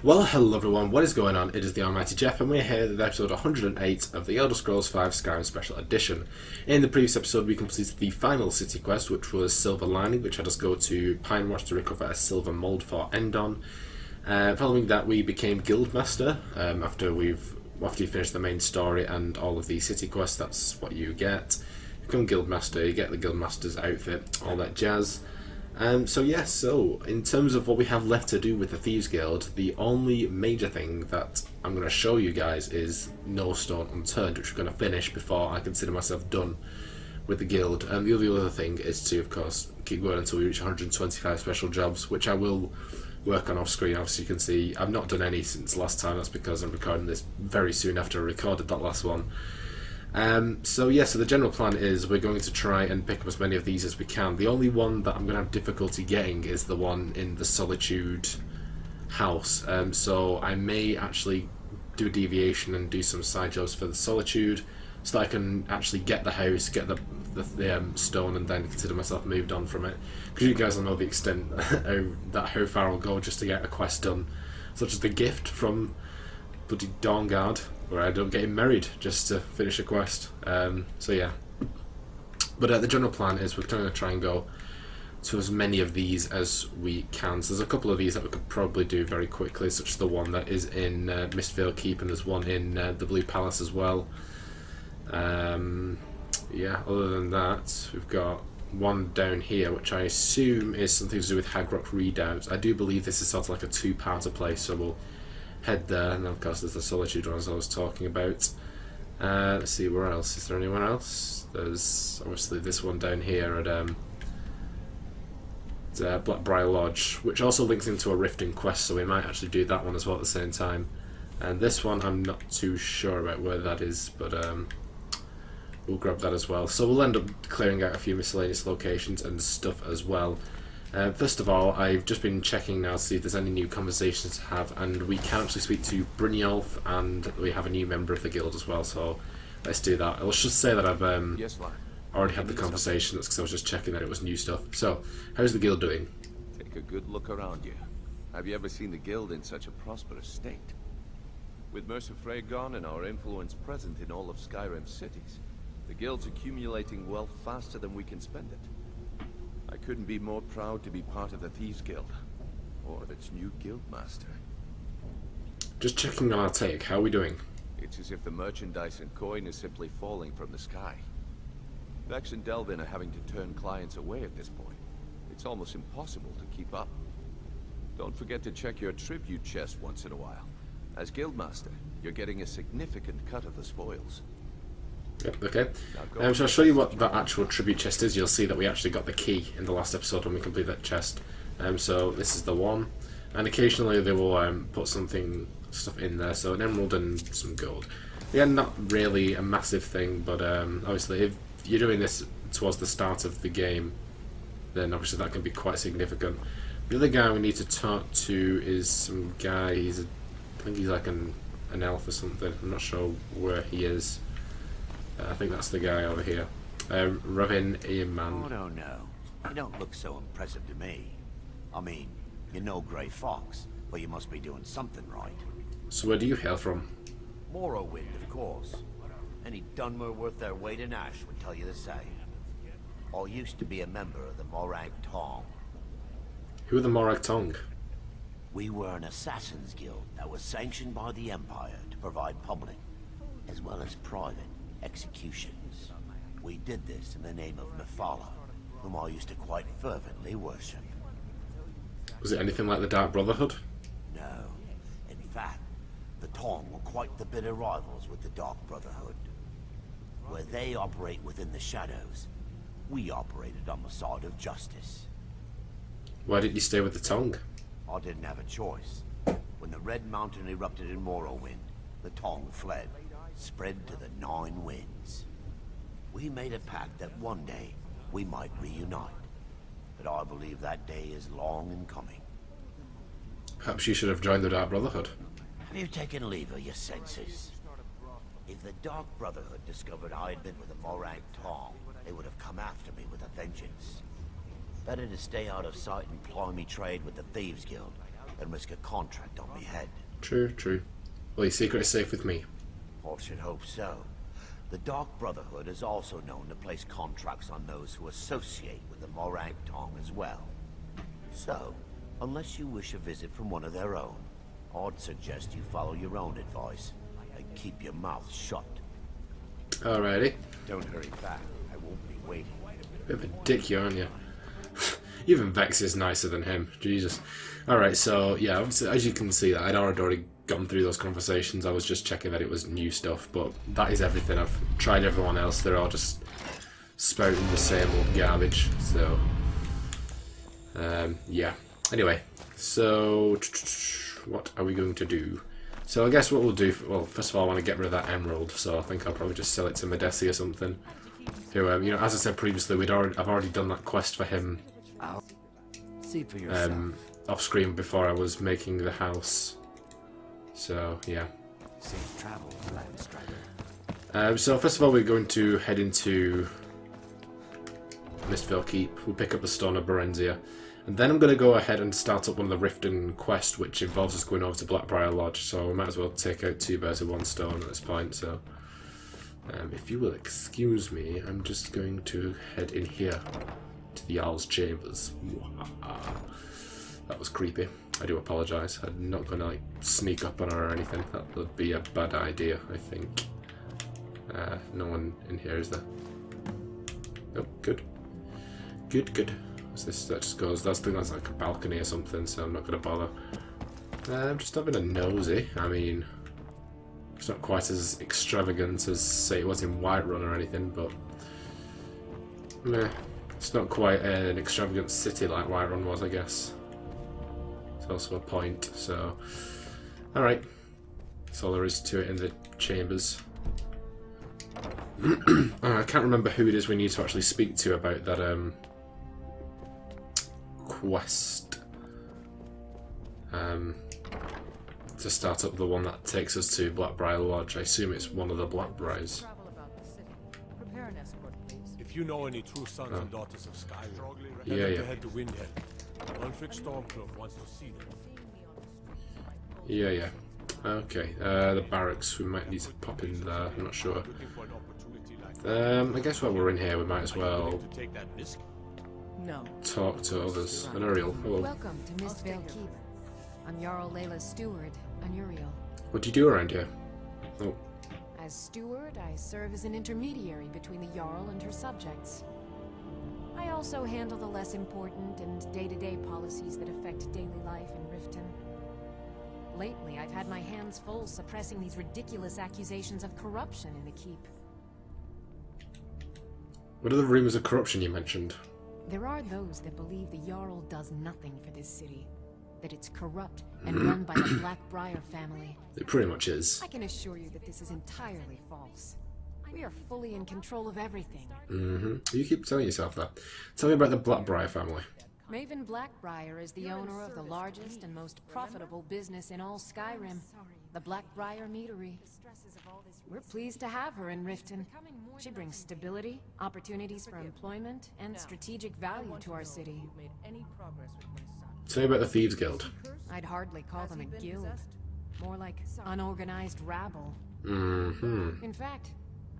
Well, hello everyone, what is going on? It is the Almighty Geoff, and we're here with episode 108 of the Elder Scrolls V Skyrim Special Edition. In the previous episode we completed the final city quest, which was Silver Lining, which had us go to Pine Watch to recover a silver mould for Endon. Following that we became Guildmaster, after you finish the main story and all of the city quests. That's what you get. You become Guildmaster, you get the Guildmaster's outfit, all that jazz. So in terms of what we have left to do with the Thieves Guild, the only major thing that I'm going to show you guys is No Stone Unturned, which we're going to finish before I consider myself done with the guild. And the other thing is to, of course, keep going until we reach 125 special jobs, which I will work on off screen. Obviously you can see I've not done any since last time. That's because I'm recording this very soon after I recorded that last one. So the general plan is we're going to try and pick up as many of these as we can. The only one that I'm going to have difficulty getting is the one in the Solitude house. So I may actually do a deviation and do some side jobs for the Solitude so that I can actually get the house, get the stone, and then consider myself moved on from it. Because you guys will know the extent how far I'll go just to get a quest done, such as the gift from bloody Dawnguard, where I end up getting married just to finish a quest. But the general plan is we're going to try and go to as many of these as we can. So there's a couple of these that we could probably do very quickly, such as the one that is in Mistvale Keep, and there's one in the Blue Palace as well. Other than that, we've got one down here, which I assume is something to do with Hagrock Redoubts. I do believe this is sort of like a two-parter place, so we'll head there, and then of course there's the Solitude one as I was talking about. Let's see, where else? Is there anyone else? There's obviously this one down here at Black-Briar Lodge, which also links into a Riften quest, so we might actually do that one as well at the same time. And this one I'm not too sure about where that is, but we'll grab that as well. So we'll end up clearing out a few miscellaneous locations and stuff as well. First of all, I've just been checking now to see if there's any new conversations to have, and we can actually speak to Brynjolf, and we have a new member of the guild as well, so let's do that. Let's just say that I've already had the conversation. That's because I was just checking that it was new stuff. So, how's the guild doing? Take a good look around you. Have you ever seen the guild in such a prosperous state? With Mercer Frey gone and our influence present in all of Skyrim's cities, the guild's accumulating wealth faster than we can spend it. I couldn't be more proud to be part of the Thieves Guild, or its new guildmaster. Just checking on our take. How are we doing? It's as if the merchandise and coin is simply falling from the sky. Vex and Delvin are having to turn clients away at this point. It's almost impossible to keep up. Don't forget to check your tribute chest once in a while. As guildmaster, you're getting a significant cut of the spoils. Yep, okay. So I'll show you what the actual tribute chest is. You'll see that we actually got the key in the last episode when we complete that chest. So this is the one, and occasionally they will put stuff in there. So an emerald and some gold. Yeah, not really a massive thing, but obviously if you're doing this towards the start of the game, then obviously that can be quite significant. The other guy we need to talk to is some guy. I think he's like an elf or something. I'm not sure where he is. I think that's the guy over here. Ravin Earman. Oh, no. You don't look so impressive to me. I mean, you're no grey fox, but you must be doing something right. So where do you hail from? Morrowind, of course. Any Dunmer worth their weight in ash would tell you the same. I used to be a member of the Morag Tong. Who are the Morag Tong? We were an assassins guild that was sanctioned by the Empire to provide public, as well as private, executions. We did this in the name of Mephala, whom I used to quite fervently worship. Was it anything like the Dark Brotherhood? No. In fact, the Tong were quite the bitter rivals with the Dark Brotherhood. Where they operate within the shadows, we operated on the side of justice. Why didn't you stay with the Tong? I didn't have a choice. When the Red Mountain erupted in Morrowind, the Tong fled, spread to the 9 winds. We made a pact that one day we might reunite, but I believe that day is long in coming. Perhaps you should have joined the Dark Brotherhood. Have you taken leave of your senses? If the Dark Brotherhood discovered I had been with the Morag Tong, they would have come after me with a vengeance. Better to stay out of sight and ply me trade with the Thieves Guild than risk a contract on me head. True, true. Well, your secret is safe with me. Or should hope so. The Dark Brotherhood is also known to place contracts on those who associate with the Morag Tong as well. So, unless you wish a visit from one of their own, I'd suggest you follow your own advice and keep your mouth shut. Alrighty. Don't hurry back. I won't be waiting. Bit of a dick, you aren't you? Even Vex is nicer than him. Jesus. Alright, so yeah, obviously, as you can see, I'd already gone through those conversations. I was just checking that it was new stuff, but that is everything. I've tried everyone else. They're all just spouting the same old garbage. So, yeah. Anyway, so what are we going to do? So I guess what we'll do, well, first of all, I want to get rid of that emerald, so I think I'll probably just sell it to Medesi or something. Who, you know, as I said previously, I've already done that quest for him. See for yourself. Off screen before I was making the house. So yeah. Safe travel, Landstrider. So first of all, we're going to head into Mistvale Keep. We'll pick up the Stones of Barenziah, and then I'm going to go ahead and start up one of the Riften quests, which involves us going over to Black-Briar Lodge. So we might as well take out 2 birds with 1 stone at this point. So if you will excuse me, I'm just going to head in here to the Owl's chambers. That was creepy. I do apologise. I'm not going to like sneak up on her or anything. That would be a bad idea, I think. No one in here, is there? Oh, good. Good, good. What's this? That just goes. That's like a balcony or something, so I'm not going to bother. I'm just having a nosy. I mean, it's not quite as extravagant as, say, it was in Whiterun or anything, but meh. It's not quite an extravagant city like Whiterun was, I guess. It's also a point, so... Alright. That's all there is to it in the chambers. I can't remember who it is we need to actually speak to about that quest. To start up the one that takes us to Black-Briar Lodge. I assume it's one of the Black-Briars. If you know any true sons and daughters of Skyrim, Yeah. head to Windhead. Ulfric Stormcloak wants to see them. Yeah. Okay, the barracks, we might need to pop in there, I'm not sure. I guess while we're in here, we might as well talk to others. An Uriel, hello. Welcome to Mistvale Keep. I'm Jarl Layla's steward, an Uriel. What do you do around here? Oh, As steward, I serve as an intermediary between the Jarl and her subjects. I also handle the less important and day-to-day policies that affect daily life in Riften. Lately, I've had my hands full suppressing these ridiculous accusations of corruption in the keep. what are the rumours of corruption you mentioned? There are those that believe the Jarl does nothing for this city, that it's corrupt and run by the Black-Briar family. It pretty much is. I can assure you that this is entirely false. We are fully in control of everything. You keep telling yourself that. Tell me about the Black-Briar family. Maven Black-Briar is the owner of the largest and most profitable business in all Skyrim, the Black-Briar Meadery. We're pleased to have her in Riften. She brings stability, opportunities for employment, and strategic value to our city. Tell me about the Thieves Guild. I'd hardly call them a guild. More like unorganized rabble. In fact,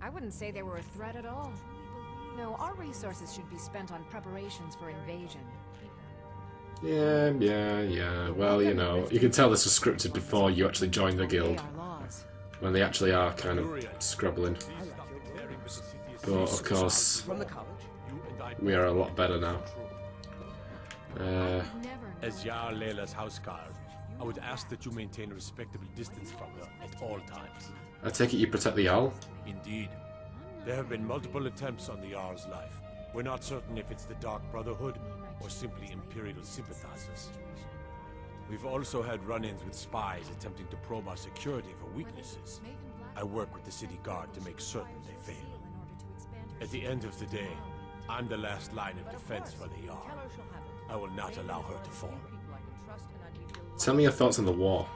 I wouldn't say they were a threat at all. No, our resources should be spent on preparations for invasion. Yeah. Well, you know, you can tell this was scripted before you actually joined the guild. When they actually are kind of scrabbling. But, of course, we are a lot better now. As Jarl Layla's houseguard, I would ask that you maintain a respectable distance from her at all times. I take it you protect the owl? Indeed. There have been multiple attempts on the Jarl's life. We're not certain if it's the Dark Brotherhood or simply Imperial sympathizers. We've also had run-ins with spies attempting to probe our security for weaknesses. I work with the city guard to make certain they fail. At the end of the day, I'm the last line of defense for the Jarl. I will not allow her to fall. Tell me your thoughts on the war.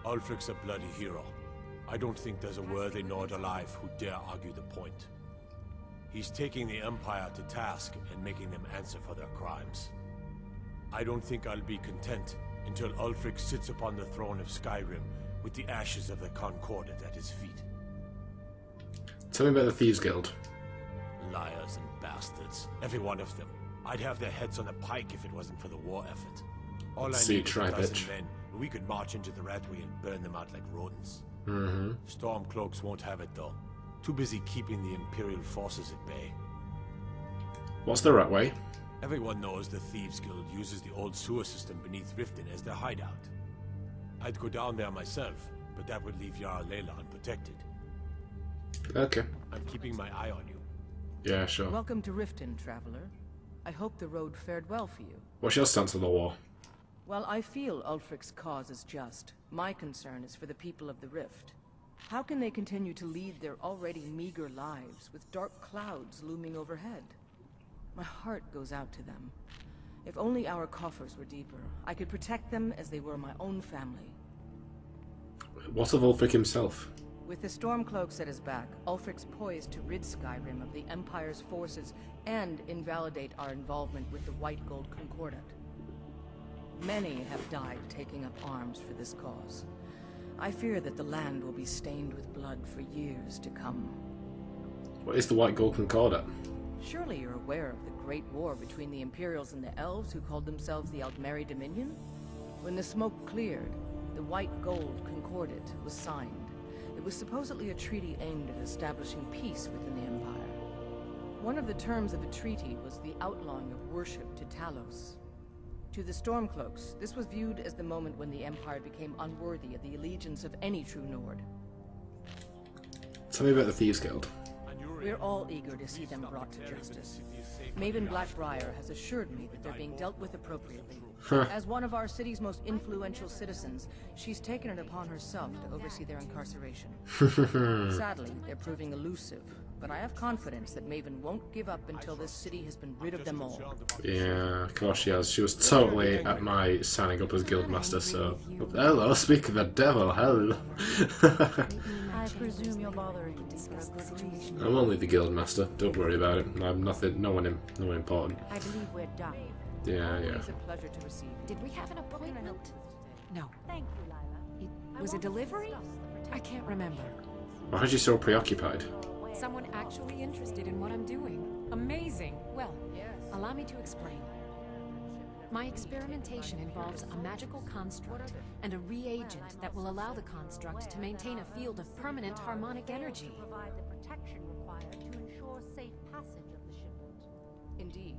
Ulfric's a bloody hero. I don't think there's a worthy Nord alive who dare argue the point. He's taking the Empire to task and making them answer for their crimes. I don't think I'll be content until Ulfric sits upon the throne of Skyrim with the ashes of the Concordat at his feet. Tell me about the Thieves Guild. Liars and bastards, every one of them. I'd have their heads on a pike if it wasn't for the war effort. All I See, need is try, a dozen bitch. men. We could march into the Ratway and burn them out like rodents. Mm-hmm. Stormcloaks won't have it though. Too busy keeping the Imperial forces at bay. What's the right way? Everyone knows the Thieves Guild uses the old sewer system beneath Riften as their hideout. I'd go down there myself, but that would leave Jarl Layla unprotected. Okay. I'm keeping my eye on you. Yeah, sure. Welcome to Riften, traveler. I hope the road fared well for you. What's your stance on the war? Well, I feel Ulfric's cause is just. My concern is for the people of the Rift. How can they continue to lead their already meager lives with dark clouds looming overhead? My heart goes out to them. If only our coffers were deeper, I could protect them as they were my own family. What of Ulfric himself? With the Stormcloaks at his back, Ulfric's poised to rid Skyrim of the Empire's forces and invalidate our involvement with the White Gold Concordat. Many have died taking up arms for this cause. I fear that the land will be stained with blood for years to come. What is the White Gold Concordat? Surely you're aware of the Great War between the Imperials and the Elves who called themselves the Aldmeri Dominion? When the smoke cleared, the White Gold Concordat was signed. It was supposedly a treaty aimed at establishing peace within the Empire. One of the terms of the treaty was the outlawing of worship to Talos. To the Stormcloaks, this was viewed as the moment when the Empire became unworthy of the allegiance of any true Nord. Tell me about the Thieves Guild. We're all eager to see them brought to justice. Maven Black-Briar has assured me that they're being dealt with appropriately. As one of our city's most influential citizens, she's taken it upon herself to oversee their incarceration. Sadly, they're proving elusive, but I have confidence that Maven won't give up until this city has been rid of them all. Yeah, of course she has. She was totally at my signing up as Guildmaster, so... Hello, speak of the devil, hello. I presume you're bothering to discuss the situation. I'm only the Guildmaster, don't worry about it. I'm nothing, no one important. I believe we're done. Yeah, yeah. Always a pleasure to receive you. Did we have an appointment? No. Thank you, Lila. It was a delivery? I can't remember. Why is she so preoccupied? Someone actually interested in what I'm doing. Amazing. Well, allow me to explain. My experimentation involves a magical construct and a reagent that will allow the construct to maintain a field of permanent harmonic energy. Provide the protection required to ensure safe passage of the shipment. Indeed.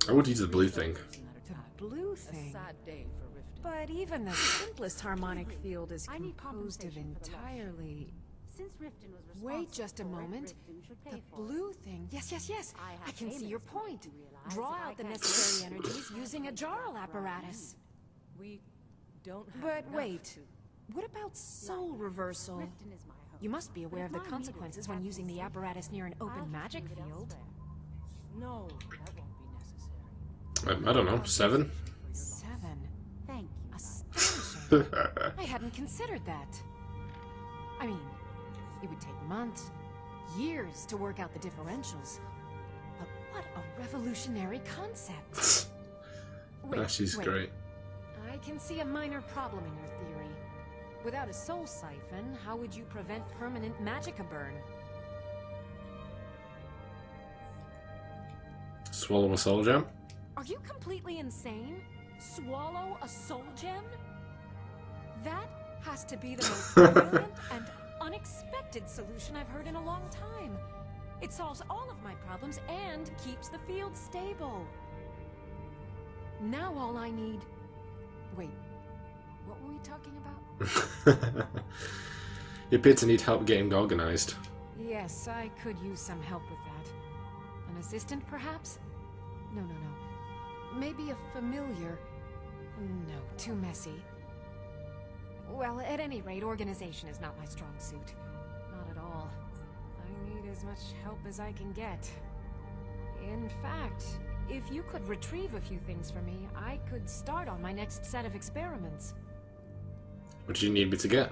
I would use the blue thing. The blue A thing. sad day for Riften. But even the simplest harmonic field is I need composed of compensation for the loss. entirely... Since Riften was responsible Wait just a for it, moment. Riften should The pay for it. blue thing. Yes, yes, yes. I have I can see your payments point. to realize Draw if I out the can't necessary do it. energies using a jarl apparatus. We don't have But enough wait, to- what about soul reversal? Riften is my home. You must be aware of the If my consequences meters when have using the been apparatus near an I'll open just magic move it field. elsewhere. No, that won't be necessary. I don't know, 7? 7. Thank you. Astonishing. I hadn't considered that. I mean, it would take months, years to work out the differentials. But what a revolutionary concept. Ah, she's wait. great. I can see a minor problem in your theory. Without a soul siphon, how would you prevent permanent magicka burn? Swallow a soul gem? Are you completely insane? Swallow a soul gem? That has to be the most brilliant and unexpected solution I've heard in a long time. It solves all of my problems and keeps the field stable. Now all I need... Wait, what were we talking about? You appear to need help getting organized. Yes, I could use some help with that. An assistant, perhaps? No, no, no. Maybe a familiar. No, too messy. Well, at any rate, organization is not my strong suit. Not at all. I need as much help as I can get. In fact, if you could retrieve a few things for me, I could start on my next set of experiments. What do you need me to get?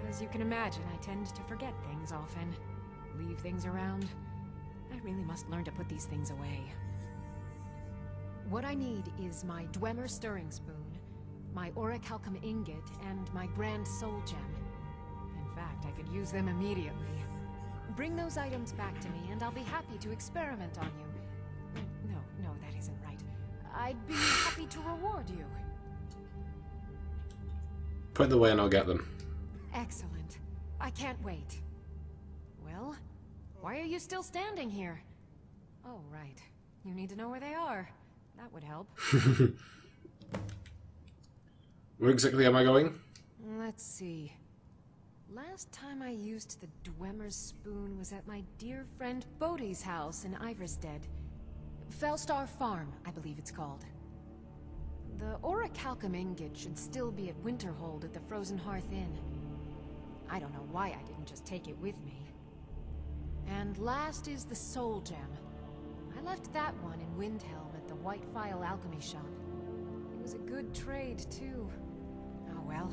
As you can imagine, I tend to forget things often. Leave things around. I really must learn to put these things away. What I need is my Dwemer stirring spoon, my orichalcum ingot, and my grand soul gem. In fact, I could use them immediately. Bring those items back to me, and I'll be happy to experiment on you. No, that isn't right. I'd be happy to reward you. Put them away and I'll get them. Excellent. I can't wait. Well, why are you still standing here? Oh, right. You need to know where they are. That would help. Where exactly am I going? Let's see. Last time I used the Dwemer's spoon was at my dear friend Bodhi's house in Iverstead. Fellstar Farm, I believe it's called. The orichalcum ingot should still be at Winterhold at the Frozen Hearth Inn. I don't know why I didn't just take it with me. And last is the soul gem. I left that one in Windhelm at the White Phial alchemy shop. It was a good trade, too. Oh well.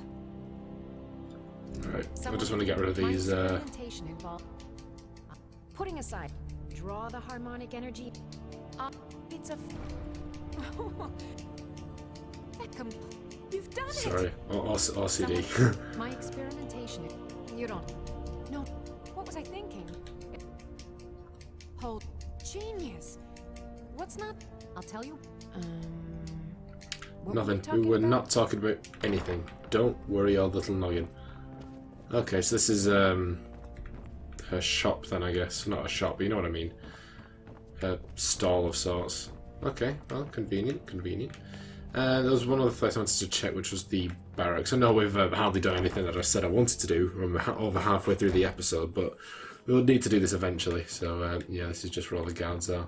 Right, I just want to get rid of these. Experimentation involved putting aside, draw the harmonic energy. It's a. You've done it. Sorry, OCD. My experimentation. You don't. No. What was I thinking? Hold. Genius. What's not? I'll tell you. What Nothing. We were not talking about anything. Don't worry, your little noggin. Okay, so this is her shop then, I guess. Not a shop, but you know what I mean. Her stall of sorts. Okay, well, convenient. There was one other place I wanted to check, which was the barracks. I know we've hardly done anything that I said I wanted to do. We're over halfway through the episode, but we will need to do this eventually. So, yeah, this is just where all the guards are.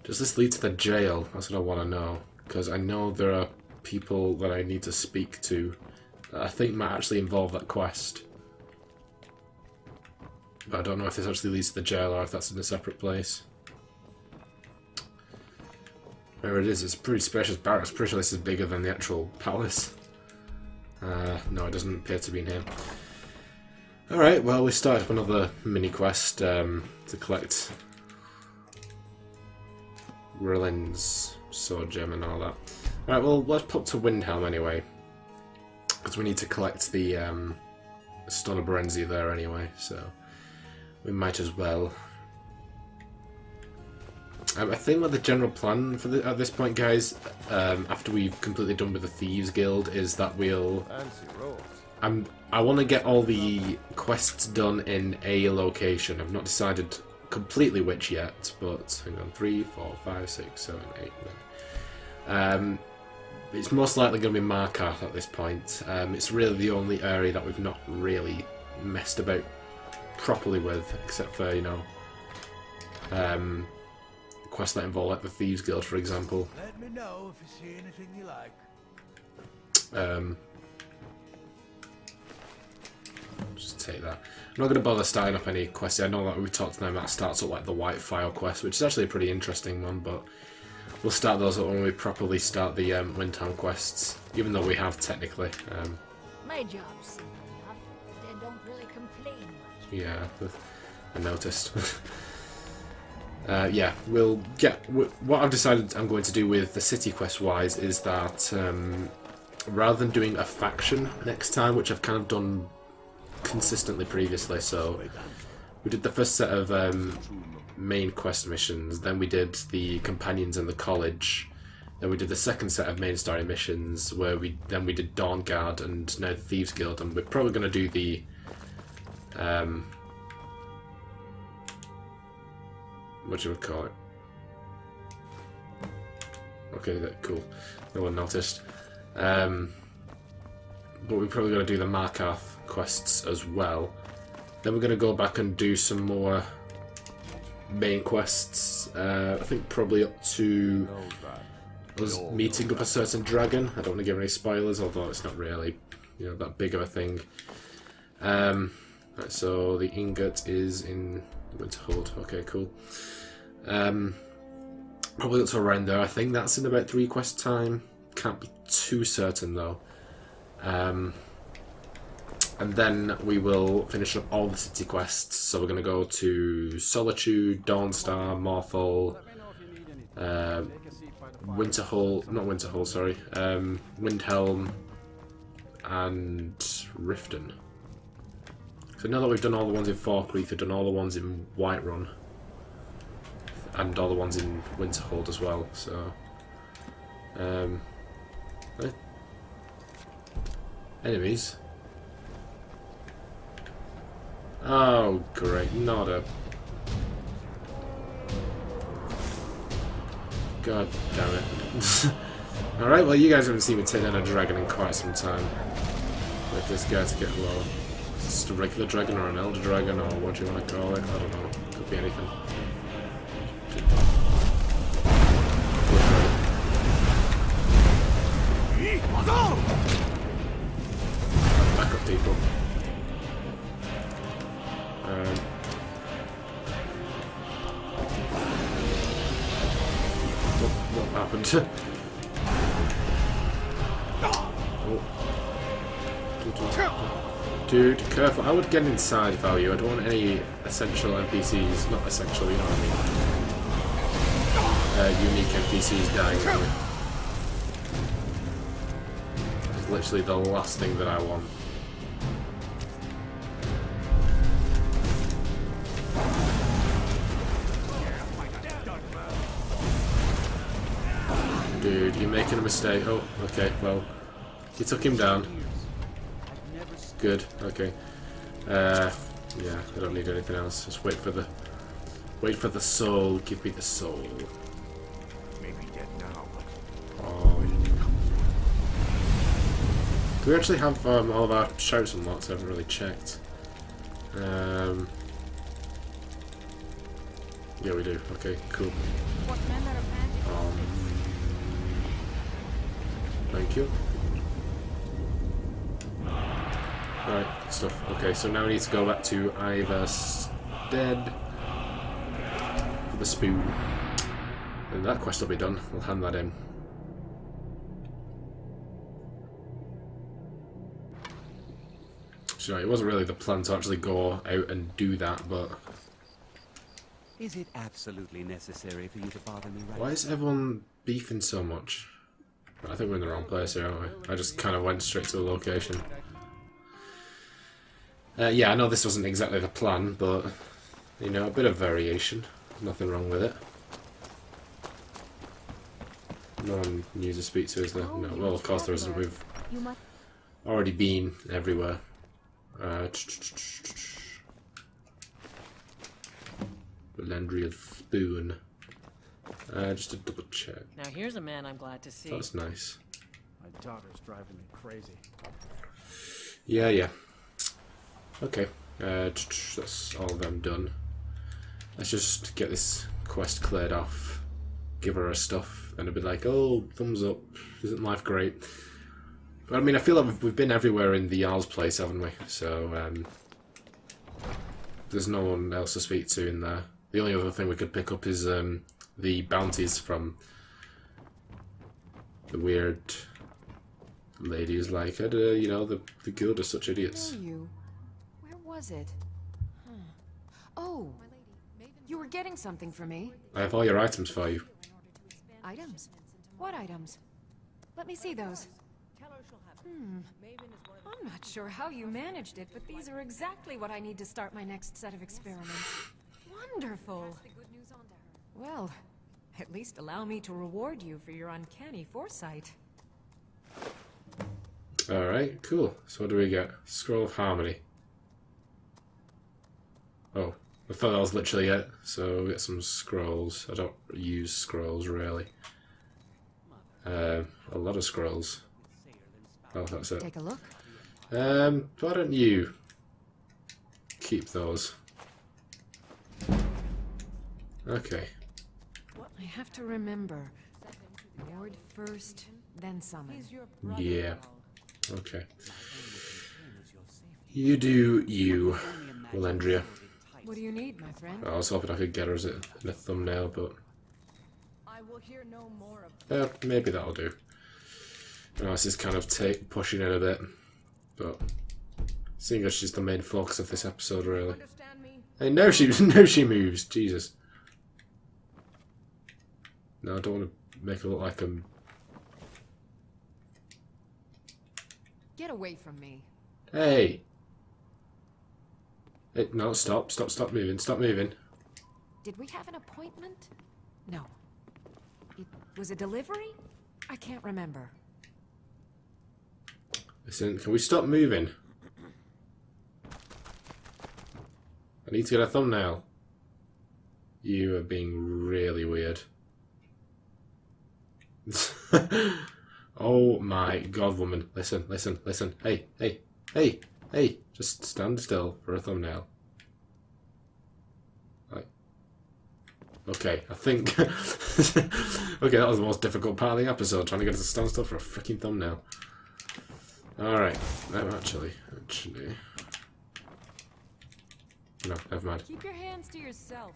Does this lead to the jail? That's what I want to know. Because I know there are people that I need to speak to that I think might actually involve that quest. But I don't know if this actually leads to the jail or if that's in a separate place. Where it is, it's a pretty spacious barracks. Pretty sure this is bigger than the actual palace. No, it doesn't appear to be in here. Alright, well, we started up another mini quest to collect Rilin's sword gem and all that. Alright, well, let's pop to Windhelm anyway. Because we need to collect the Stones of Barenziah there anyway, so we might as well. I think what the general plan for at this point, guys, after we've completely done with the Thieves Guild, is that we'll... I want to get all the quests done in a location. I've not decided completely which yet, but hang on, 3, 4, 5, 6, 7, 8, 9. It's most likely going to be Markarth at this point. It's really the only area that we've not really messed about properly with, except for, you know, quests that involve like the Thieves Guild, for example. Let me know if you see anything you like. Just take that. I'm not going to bother starting up any quests. I know that we talked to them that starts up like the White Phial quest, which is actually a pretty interesting one, but we'll start those up when we properly start the Windhelm quests, even though we have technically. My job's simple enough. They don't really complain much. Yeah, I noticed. Yeah, we'll get... What I've decided I'm going to do with the city quest-wise is that rather than doing a faction next time, which I've kind of done consistently previously, so we did the first set of main quest missions, then we did the companions in the college, then we did the second set of main story missions, where we did Dawn Guard and now the Thieves Guild, and we're probably going to do the what do you would call it? Okay, cool. No one noticed. But we're probably going to do the Markarth quests as well. Then we're going to go back and do some more main quests. I think probably up to us meeting up a certain dragon. I don't want to give any spoilers, although it's not really, you know, that big of a thing. Right, so the ingot is in Winterhold. Okay, cool. Probably up to around there. I think that's in about 3 quest time. Can't be too certain though. And then we will finish up all the city quests. So we're going to go to Solitude, Dawnstar, Morthal, not Winterhull, sorry, Windhelm and Riften. So now that we've done all the ones in Falkreath, we've done all the ones in Whiterun, and all the ones in Winterhull as well, so... Enemies? Oh, great, not a... God damn it. Alright, well you guys haven't seen me take down a dragon in quite some time. Wait for this guy to get low. Is this a regular dragon or an elder dragon or what do you want to call it? I don't know. Could be anything. Back up people. What happened? Dude, careful. I would get inside if I were you. I don't want any essential NPCs, not essential, you know what I mean. Unique NPCs dying on me. It's literally the last thing that I want. Dude, you're making a mistake. Oh, okay, well, you took him down. Good, okay. Yeah, I don't need anything else. Just wait for the soul. Give me the soul. Maybe dead now, but... Do we actually have all of our shouts unlocked? I haven't really checked. Yeah, we do. Okay, cool. Thank you. Right, good stuff. Okay, so now we need to go back to Ivarstead for the spoon. And that quest will be done. We'll hand that in. So it wasn't really the plan to actually go out and do that, but... Is it absolutely necessary for you to bother me right now? Why is everyone beefing so much? I think we're in the wrong place here, aren't we? I just kind of went straight to the location. Yeah, I know this wasn't exactly the plan, but, you know, a bit of variation. Nothing wrong with it. No one new to speak to, is there? No, well, of course there isn't. We've already been everywhere. Valandriel Spoon. Just to double check. Now here's a man I'm glad to see. That's nice. My daughter's driving me crazy. Yeah, yeah. Okay. That's all of them done. Let's just get this quest cleared off. Give her stuff, and it'll be like, oh, thumbs up. Isn't life great? But I mean, I feel like we've been everywhere in the Jarl's place, haven't we? So, there's no one else to speak to in there. The only other thing we could pick up is the bounties from the weird lady who's like, you know, the guild are such idiots. Where are you? Where was it? Huh. Oh, you were getting something for me. I have all your items for you. Items? What items? Let me see those. I'm not sure how you managed it, but these are exactly what I need to start my next set of experiments. Wonderful. Well, at least allow me to reward you for your uncanny foresight. Alright, cool. So what do we get? Scroll of Harmony. Oh, I thought that was literally it. So we get some scrolls. I don't use scrolls really. A lot of scrolls. Oh, that's it. Take a look. Why don't you keep those? Okay. I have to remember. Lord first, then summon. Yeah. Okay. You do you, Valandria. What do you need, my friend? I was hoping I could get her as in a thumbnail, but I will hear no more of maybe that'll do. You know, this is kind of pushing it a bit, but seeing as she's the main focus of this episode, really. Hey, no, she moves. Jesus. No, I don't want to make it look like I'm... Get away from me. Hey! Hey, no, stop moving, stop moving. Did we have an appointment? No. It was a delivery? I can't remember. Listen, can we stop moving? I need to get a thumbnail. You are being really weird. Oh my god, woman. Listen, listen, listen. Hey, hey, hey, hey. Just stand still for a thumbnail. Right. Okay, I think... okay, that was the most difficult part of the episode, trying to get us to stand still for a freaking thumbnail. Alright. No, actually. No, never mind. Keep your hands to yourself.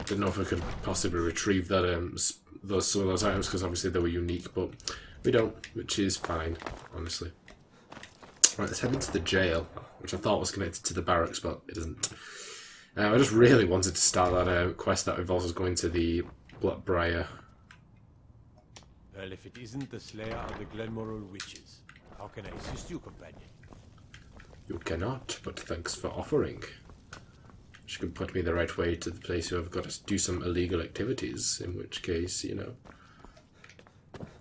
Didn't know if we could possibly retrieve that some of those items, because obviously they were unique, but we don't, which is fine, honestly. Right, let's head into the jail, which I thought was connected to the barracks, but it isn't. I just really wanted to start that quest that involves us going to the Black-Briar. Well, if it isn't the Slayer of the Glenmoral Witches, how can I assist you, companion? You cannot, but thanks for offering. She could put me the right way to the place where I've got to do some illegal activities, in which case, you know...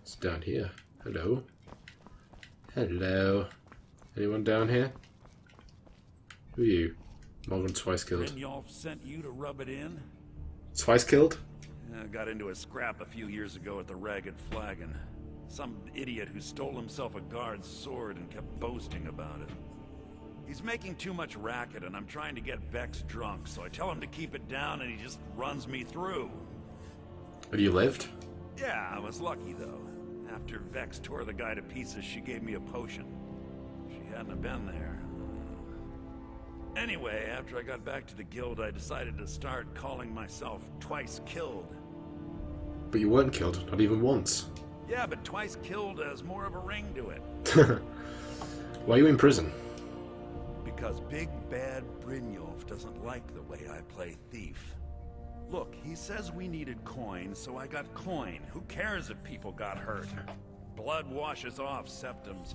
It's down here. Hello? Hello? Anyone down here? Who are you? More than twice killed. Geoff sent you to rub it in? Twice killed? I got into a scrap a few years ago at the Ragged Flagon. Some idiot who stole himself a guard's sword and kept boasting about it. He's making too much racket, and I'm trying to get Vex drunk, so I tell him to keep it down, and he just runs me through. Have you lived? Yeah, I was lucky, though. After Vex tore the guy to pieces, she gave me a potion. She hadn't have been there. Anyway, after I got back to the guild, I decided to start calling myself Twice Killed. But you weren't killed, not even once. Yeah, but Twice Killed has more of a ring to it. Why are you in prison? Because Big Bad Brynjolf doesn't like the way I play thief. Look, he says we needed coin, so I got coin. Who cares if people got hurt? Blood washes off septums.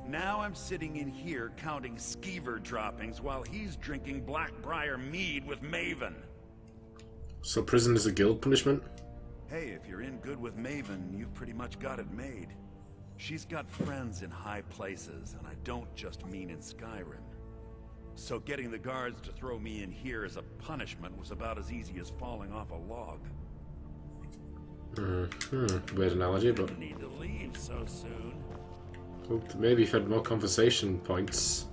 Now I'm sitting in here counting skeever droppings while he's drinking Black-Briar mead with Maven. So prison is a guild punishment? Hey, if you're in good with Maven, you've pretty much got it made. She's got friends in high places, and I don't just mean in Skyrim. So getting the guards to throw me in here as a punishment was about as easy as falling off a log. Weird analogy, but... Didn't need to leave so soon. Well, maybe if you had more conversation points.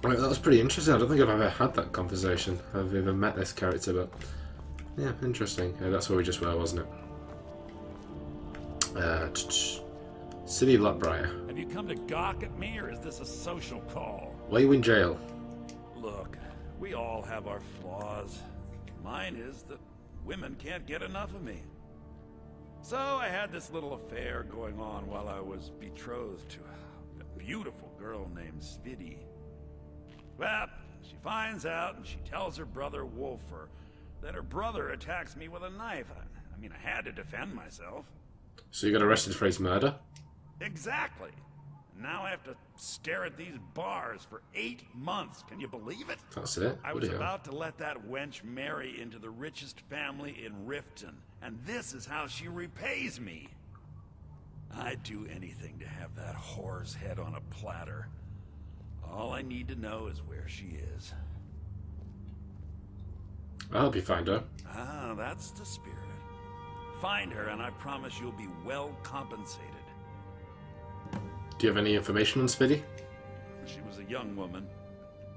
Right, that was pretty interesting. I don't think I've ever had that conversation. I've ever met this character, but... Yeah, interesting. That's where we just were, wasn't it? City of Black-Briar. Have you come to gawk at me, or is this a social call? Why are you in jail? Look, we all have our flaws. Mine is that women can't get enough of me. So I had this little affair going on while I was betrothed to a beautiful girl named Svidi. Well, she finds out and she tells her brother Wolfer that her brother attacks me with a knife. I mean, I had to defend myself. So you got arrested for his murder? Exactly. Now I have to stare at these bars for 8 months. Can you believe it? That's it? I was about to let that wench marry into the richest family in Riften, and this is how she repays me. I'd do anything to have that whore's head on a platter. All I need to know is where she is. I'll help you find her. Ah, that's the spirit. Find her, and I promise you'll be well compensated. Do you have any information on Svidi? She was a young woman,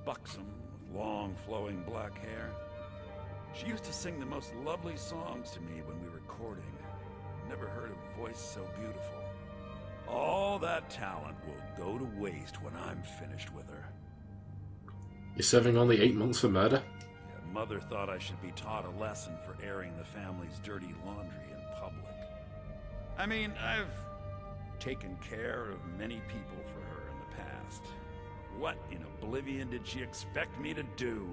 buxom, with long, flowing black hair. She used to sing the most lovely songs to me when we were courting. Never heard a voice so beautiful. All that talent will go to waste when I'm finished with her. You're serving only 8 months for murder? Yeah, Mother thought I should be taught a lesson for airing the family's dirty laundry in public. I mean, I've taken care of many people for her in the past. What in oblivion did she expect me to do?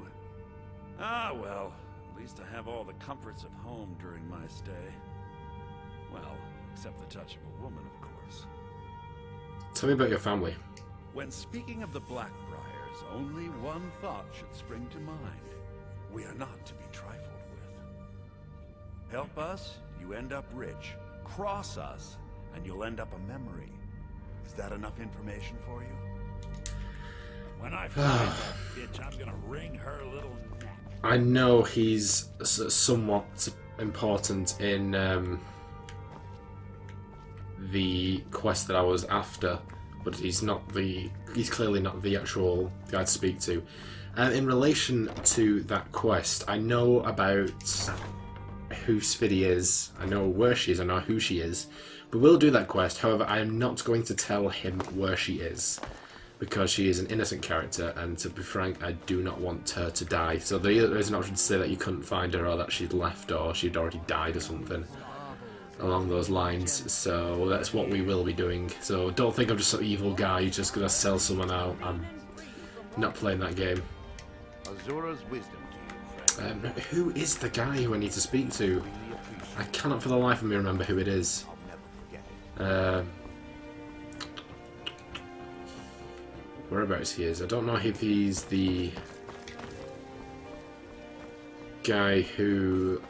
Ah, well, At least I have all the comforts of home during my stay. Well, except the touch of a woman, of course. Tell me about your family. When speaking of the Black-Briars, only one thought should spring to mind. We are not to be trifled with. Help us, you end up rich. Cross us, and you'll end up a memory. Is that enough information for you? When I find that bitch, I'm gonna wring her little neck. I know he's somewhat important in the quest that I was after, but he's clearly not the actual guy to speak to. In relation to that quest, I know about who Sviddy is, I know where she is, I know who she is. We will do that quest, however I am not going to tell him where she is, because she is an innocent character, and to be frank, I do not want her to die. So there is an option to say that you couldn't find her, or that she'd left, or she'd already died or something along those lines. So that's what we will be doing. So don't think I'm just some evil guy who's just going to sell someone out. I'm not playing that game. Azura's wisdom to you, friend. Who is the guy who I need to speak to? I cannot for the life of me remember who it is. I'll never forget it. Whereabouts he is. I don't know if he's the guy who...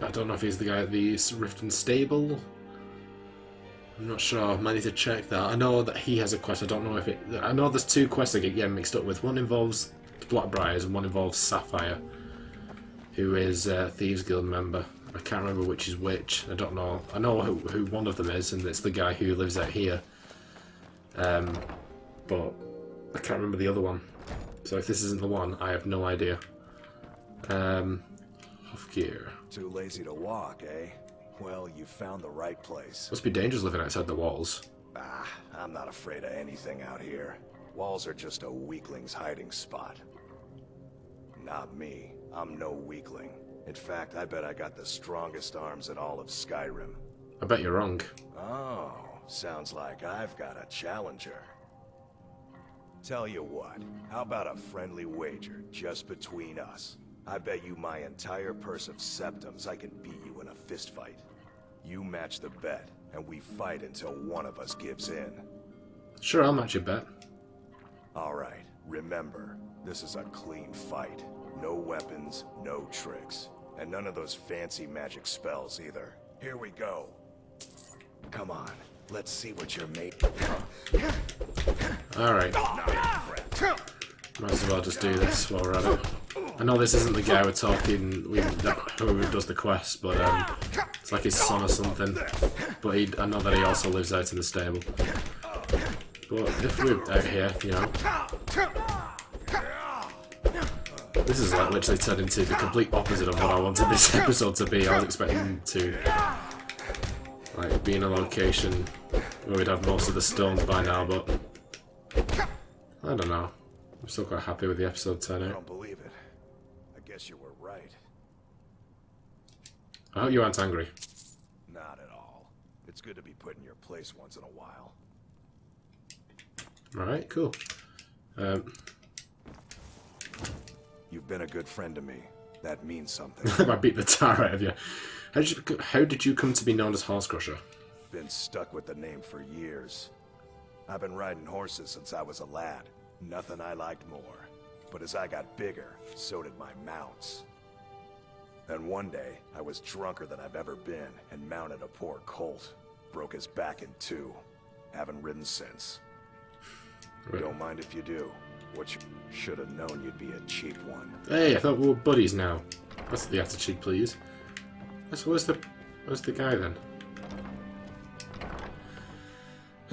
I don't know if he's the guy at the Riften stable. I'm not sure. I might need to check that. I know that he has a quest. I don't know if it... I know there's two quests I get getting mixed up with. One involves the Black-Briars and one involves Sapphire, who is a Thieves Guild member. I can't remember which is which. I don't know. I know who one of them is, and it's the guy who lives out here. But I can't remember the other one. So if this isn't the one, I have no idea. Off gear. Too lazy to walk, eh? Well, you found the right place. Must be dangerous living outside the walls. Ah, I'm not afraid of anything out here. Walls are just a weakling's hiding spot. Not me. I'm no weakling. In fact, I bet I got the strongest arms in all of Skyrim. I bet you're wrong. Oh, sounds like I've got a challenger. Tell you what, how about a friendly wager just between us? I bet you my entire purse of septums I can beat you in a fistfight. You match the bet, and we fight until one of us gives in. Sure, I'll match your bet. Alright, remember, this is a clean fight. No weapons, no tricks. And none of those fancy magic spells either. Here we go. Come on, let's see what you're made. Alright. Might as well just do this while we're at it. I know this isn't the guy we're talking, who does the quest, but it's like his son or something. But I know that he also lives out in the stable. But if we're out here, you know... This is like literally turned into the complete opposite of what I wanted this episode to be. I was expecting to like be in a location where we'd have most of the stones by now, but I don't know. I'm still quite happy with the episode turnout. I don't believe it. I guess you were right. I hope you aren't angry. Not at all. It's good to be put in your place once in a while. Alright, cool. You've been a good friend to me. That means something. I beat the tar out of you. How did you come to be known as Horse Crusher? Been stuck with the name for years. I've been riding horses since I was a lad. Nothing I liked more. But as I got bigger, so did my mounts. Then one day, I was drunker than I've ever been and mounted a poor colt. Broke his back in two. Haven't ridden since. Right. Don't mind if you do. What you should have known you'd be a cheap one. Hey, I thought we were buddies now. That's the attitude, please. So where's the guy then?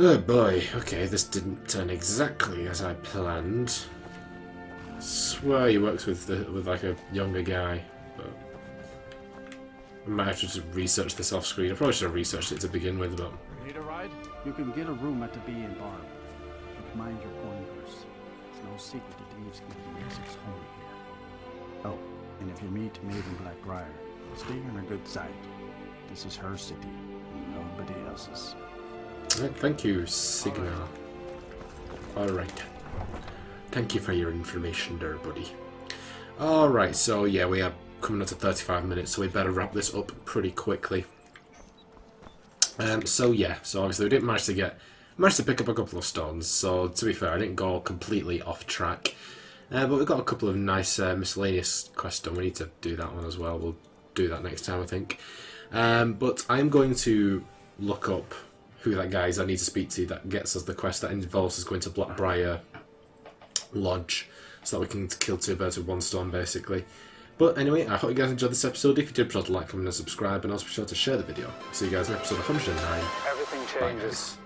Oh boy, okay, this didn't turn exactly as I planned. I swear he works with like a younger guy, but I might have to just research this off screen. I probably should have researched it to begin with, but Need a ride? You can get a room at the Bee and Barb. But mind your coin purse. It's no secret that Thieves Guild makes its home here. Oh, and if you meet Maiden Black-Briar, stay on her good side. This is her city, and nobody else's. right, thank you, Signal. Alright. Thank you for your information there, buddy. Alright, so yeah, we are coming up to 35 minutes, so we better wrap this up pretty quickly. So obviously we didn't manage to pick up a couple of stones, so to be fair, I didn't go completely off track. But we've got a couple of nice miscellaneous quests done. We need to do that one as well. We'll do that next time, I think. But I'm going to look up who that guy is I need to speak to that gets us the quest that involves us going to Black-Briar Lodge, so that we can kill two birds with one stone, basically. But anyway, I hope you guys enjoyed this episode. If you did, be sure to like, comment and subscribe, and also be sure to share the video. See you guys in episode 109. Everything changes.